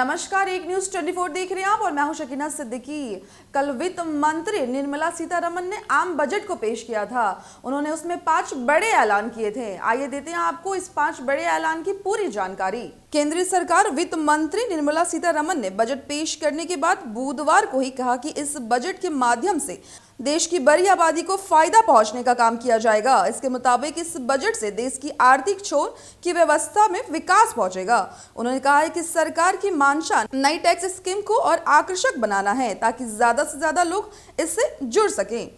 नमस्कार, एक न्यूज 24 देख रहे हैं आप और मैं हूं शकीना सिद्दीकी। कल वित्त मंत्री निर्मला सीतारमण ने आम बजट को पेश किया था। उन्होंने उसमें 5 बड़े ऐलान किए थे। आइए देते हैं आपको इस 5 बड़े ऐलान की पूरी जानकारी। केंद्रीय सरकार वित्त मंत्री निर्मला सीतारमण ने बजट पेश करने के बाद बुधवार को ही कहा कि इस बजट के माध्यम से देश की बड़ी आबादी को फायदा पहुंचने का काम किया जाएगा। इसके मुताबिक इस बजट से देश की आर्थिक छोर की व्यवस्था में विकास पहुंचेगा। उन्होंने कहा है कि सरकार की मंशा नई टैक्स स्कीम को और आकर्षक बनाना है ताकि ज्यादा से ज्यादा लोग इससे जुड़ सकें।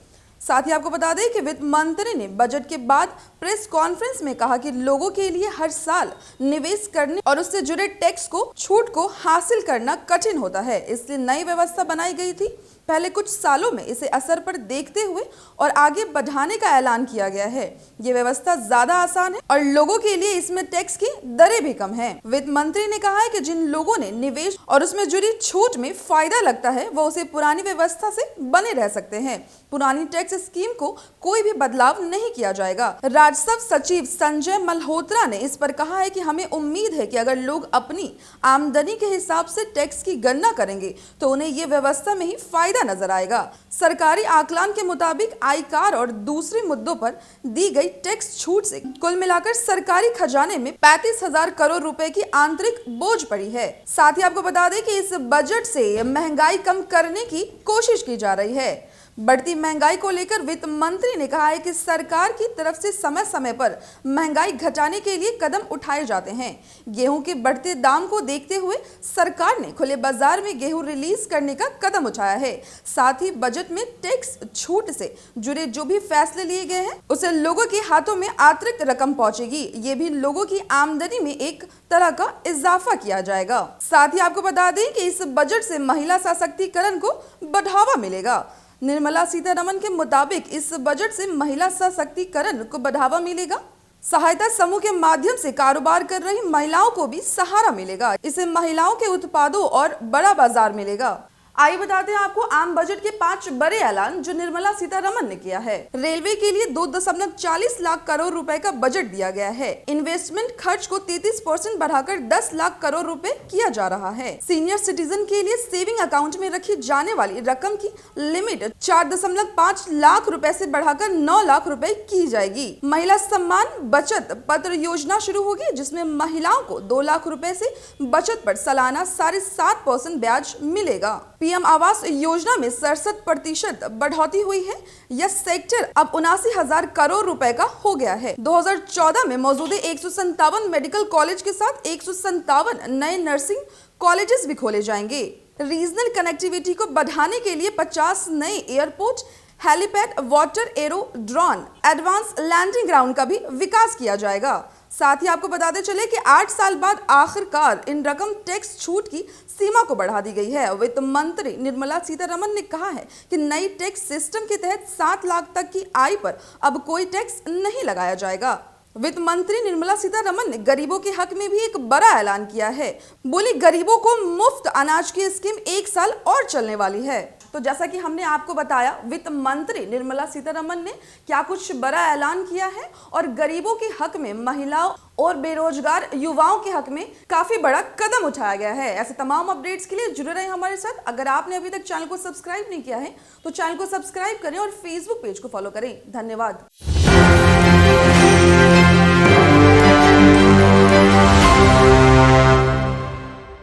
साथ ही आपको बता दें कि वित्त मंत्री ने बजट के बाद प्रेस कॉन्फ्रेंस में कहा कि लोगों के लिए हर साल निवेश करने और उससे जुड़े टैक्स को छूट को हासिल करना कठिन होता है, इसलिए नई व्यवस्था बनाई गई थी। पहले कुछ सालों में इसे असर पर देखते हुए और आगे बढ़ाने का ऐलान किया गया है। ये व्यवस्था ज्यादा आसान है और लोगों के लिए इसमें टैक्स की दरें भी कम हैं। वित्त मंत्री ने कहा है कि जिन लोगों ने निवेश और उसमें जुड़ी छूट में फायदा लगता है वो उसे पुरानी व्यवस्था से बने रह सकते हैं। पुरानी टैक्स स्कीम को कोई भी बदलाव नहीं किया जाएगा। राजस्व सचिव संजय मल्होत्रा ने इस पर कहा है कि हमें उम्मीद है कि अगर लोग अपनी आमदनी के हिसाब से टैक्स की गणना करेंगे तो उन्हें ये व्यवस्था में ही फायदा नजर आएगा। सरकारी आकलन के मुताबिक आयकर और दूसरे मुद्दों पर दी गई टैक्स छूट से कुल मिलाकर सरकारी खजाने में 35,000 करोड़ रुपए की आंतरिक बोझ पड़ी है। साथ ही आपको बता दें कि इस बजट से महंगाई कम करने की कोशिश की जा रही है। बढ़ती महंगाई को लेकर वित्त मंत्री ने कहा है कि सरकार की तरफ से समय समय पर महंगाई घटाने के लिए कदम उठाए जाते हैं। गेहूं के बढ़ते दाम को देखते हुए सरकार ने खुले बाजार में गेहूं रिलीज करने का कदम उठाया है। साथ ही बजट में टैक्स छूट से जुड़े जो भी फैसले लिए गए हैं उसे लोगों के हाथों में अतिरिक्त रकम पहुंचेगी। ये भी लोगों की आमदनी में एक तरह का इजाफा किया जाएगा। साथ ही आपको बता दें कि इस बजट से महिला सशक्तिकरण को बढ़ावा मिलेगा। निर्मला सीतारमण के मुताबिक इस बजट से महिला सशक्तिकरण को बढ़ावा मिलेगा। सहायता समूह के माध्यम से कारोबार कर रही महिलाओं को भी सहारा मिलेगा। इससे महिलाओं के उत्पादों और बड़ा बाजार मिलेगा। आइए बताते हैं आपको आम बजट के 5 बड़े ऐलान जो निर्मला सीतारमण ने किया है। रेलवे के लिए 2.40 लाख करोड़ रुपए का बजट दिया गया है। इन्वेस्टमेंट खर्च को 33% बढ़ाकर 10 लाख करोड़ रुपए किया जा रहा है। सीनियर सिटीजन के लिए सेविंग अकाउंट में रखी जाने वाली रकम की लिमिट 4.5 लाख रुपए से बढ़ाकर 9 लाख रुपए की जाएगी। महिला सम्मान बचत पत्र योजना शुरू होगी जिसमें महिलाओं को 2 लाख रुपए से बचत पर सालाना 7.5% ब्याज मिलेगा। पीएम आवास योजना में 67% बढ़ोतरी हुई है। यह सेक्टर अब 79,000 करोड़ रुपए का हो गया है। 2014 में मौजूद 157 मेडिकल कॉलेज के साथ 157 नए नर्सिंग कॉलेजेस भी खोले जाएंगे। रीजनल कनेक्टिविटी को बढ़ाने के लिए 50 नए airport, helipad, water aerodrome, advance landing ground का भी विकास किया जाएगा। साथ ही आपको बताते चले कि 8 साल बाद आखिरकार इन रकम टैक्स छूट की सीमा को बढ़ा दी गई है। वित्त मंत्री निर्मला सीतारमण ने कहा है कि नई टैक्स सिस्टम के तहत 7 लाख तक की आय पर अब कोई टैक्स नहीं लगाया जाएगा। वित्त मंत्री निर्मला सीतारमण ने गरीबों के हक में भी एक बड़ा ऐलान किया है। बोली गरीबों को मुफ्त अनाज की स्कीम 1 साल और चलने वाली है। तो जैसा कि हमने आपको बताया, वित्त मंत्री निर्मला सीतारमण ने क्या कुछ बड़ा ऐलान किया है और गरीबों के हक में, महिलाओं और बेरोजगार युवाओं के हक में काफी बड़ा कदम उठाया गया है। ऐसे तमाम अपडेट्स के लिए जुड़े रहें हमारे साथ। अगर आपने अभी तक चैनल को सब्सक्राइब नहीं किया है तो चैनल को सब्सक्राइब करें और फेसबुक पेज को फॉलो करें। धन्यवाद।